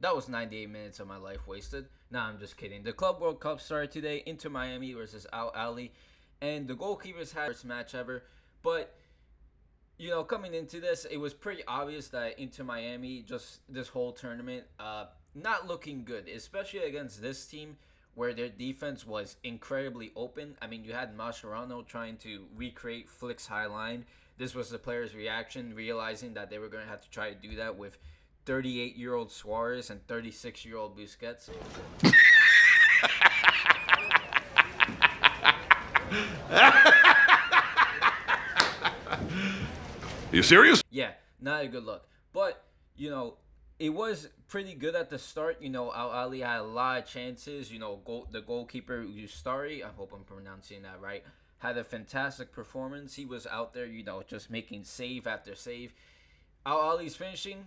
that was 98 minutes of my life wasted. Nah, I'm just kidding. The Club World Cup started today. Inter Miami versus Al Ali, and the goalkeepers had their first match ever. But coming into this, it was pretty obvious that Inter Miami just this whole tournament, not looking good, especially against this team where their defense was incredibly open. I mean, you had Mascherano trying to recreate Flick's high line. This was the player's reaction, realizing that they were going to have to try to do that with 38-year-old Suarez and 36-year-old Busquets. You serious? Yeah, not a good look. But, it was pretty good at the start. Al Ali had a lot of chances. The goalkeeper, Ustari, I hope I'm pronouncing that right, had a fantastic performance. He was out there, just making save after save. Al Ali's finishing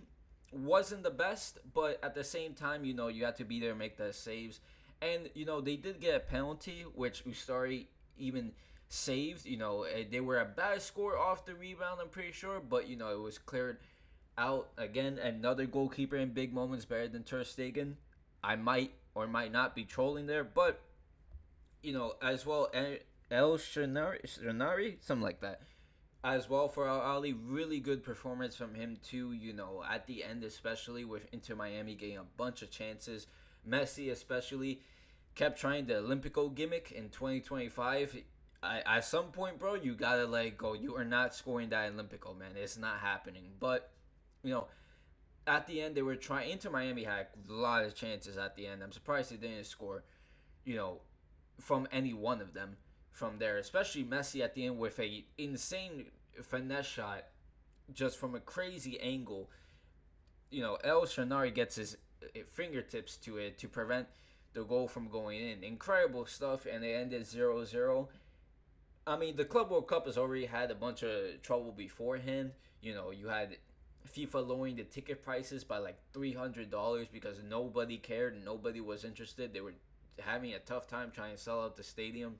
wasn't the best, but at the same time, you had to be there and make the saves. And, they did get a penalty, which Ustari even saved. They were a bad score off the rebound, I'm pretty sure, but, it was cleared out. Again, another goalkeeper in big moments better than Ter Stegen. I might or might not be trolling there, but, as well, El Shanari, something like that. As well for Al Ali, really good performance from him too, at the end, especially with Inter Miami getting a bunch of chances. Messi especially kept trying the Olympico gimmick in 2025. At some point, bro, you gotta let it go. You are not scoring that Olympico, man. It's not happening. But, at the end, they were trying. Inter Miami had a lot of chances at the end. I'm surprised they didn't score, from any one of them from there. Especially Messi at the end with a insane finesse shot just from a crazy angle. El Shanari gets his fingertips to it to prevent the goal from going in. Incredible stuff, and it ended 0-0. I mean, the Club World Cup has already had a bunch of trouble beforehand. You had FIFA lowering the ticket prices by like $300 because nobody cared and nobody was interested. They were having a tough time trying to sell out the stadium.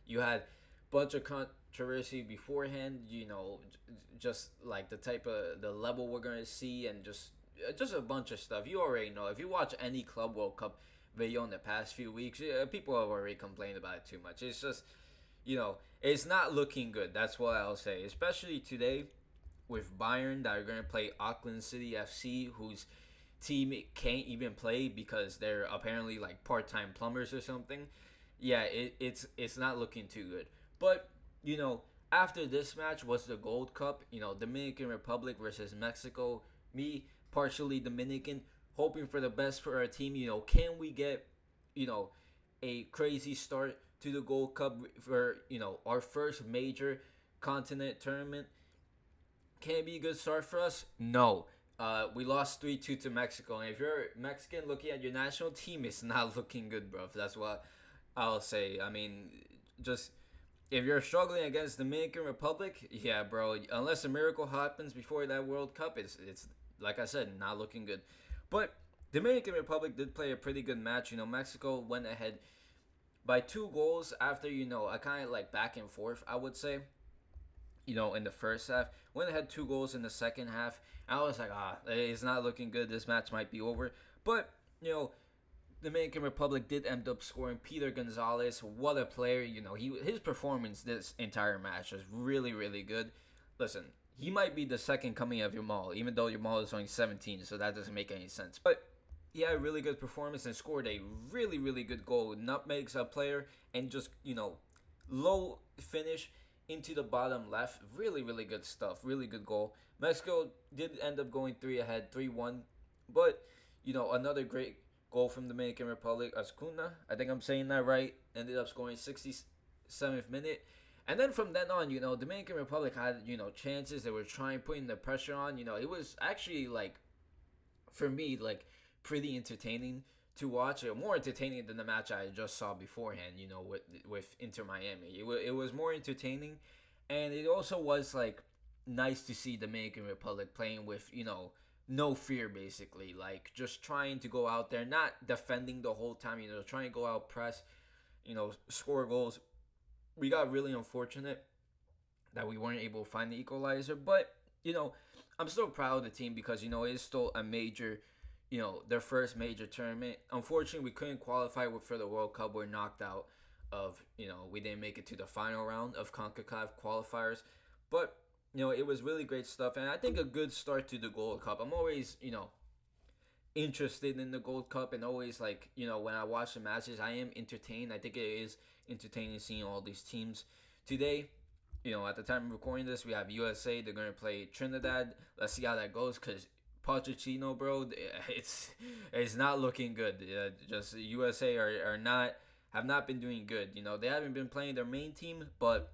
You had a bunch of controversy beforehand, just like the level we're going to see, and just a bunch of stuff. You already know. If you watch any Club World Cup video in the past few weeks, people have already complained about it too much. It's just, it's not looking good. That's what I'll say. Especially today with Bayern that are going to play Auckland City FC, whose team can't even play because they're apparently like part-time plumbers or something. Yeah, it's not looking too good. But, after this match was the Gold Cup, Dominican Republic versus Mexico. Me, partially Dominican, hoping for the best for our team. Can we get, a crazy start to the Gold Cup for, our first major continent tournament? Can it be a good start for us? No. We lost 3-2 to Mexico. And if you're Mexican looking at your national team, it's not looking good, bro. That's what I'll say. I mean, just if you're struggling against Dominican Republic, yeah, bro, unless a miracle happens before that World Cup, it's like I said, not looking good. But Dominican Republic did play a pretty good match. Mexico went ahead by 2 goals after, a kind of like back and forth, I would say. In the first half, went ahead 2 goals in the second half. I was like, it's not looking good. This match might be over. But, Dominican Republic did end up scoring. Peter Gonzalez, what a player. His performance this entire match was really, really good. Listen, he might be the second coming of Yamal, even though Yamal is only 17, so that doesn't make any sense. But he had a really good performance and scored a really, really good goal. Nutmegs a player and just, low finish into the bottom left. Really, really good stuff. Really good goal. Mexico did end up going 3-1. But, another great goal from Dominican Republic. Azcuna, I think I'm saying that right, ended up scoring 67th minute. And then from then on, Dominican Republic had, chances. They were putting the pressure on. It was actually, for me, pretty entertaining to watch. More entertaining than the match I just saw beforehand, with Inter Miami. It was more entertaining. And it also was, nice to see Dominican Republic playing with, no fear, basically. Just trying to go out there, not defending the whole time, trying to go out, press, score goals. We got really unfortunate that we weren't able to find the equalizer. But, I'm still proud of the team because, it is still a major, their first major tournament. Unfortunately, we couldn't qualify for the World Cup. We're knocked out of, we didn't make it to the final round of CONCACAF qualifiers. But, it was really great stuff. And I think a good start to the Gold Cup. I'm always, interested in the Gold Cup, and always, like, when I watch the matches, I am entertained. I think it is entertaining seeing all these teams. Today, at the time of recording this, we have USA. They're going to play Trinidad. Let's see how that goes, because Pochettino, bro, it's not looking good. Just USA have not been doing good. They haven't been playing their main team, but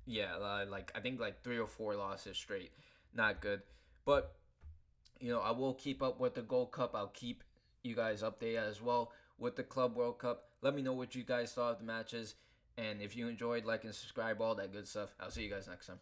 yeah, I think like 3 or 4 losses straight, not good. But I will keep up with the Gold Cup. I'll keep you guys updated as well with the Club World Cup. Let me know what you guys thought of the matches, and if you enjoyed, like and subscribe, all that good stuff. I'll see you guys next time.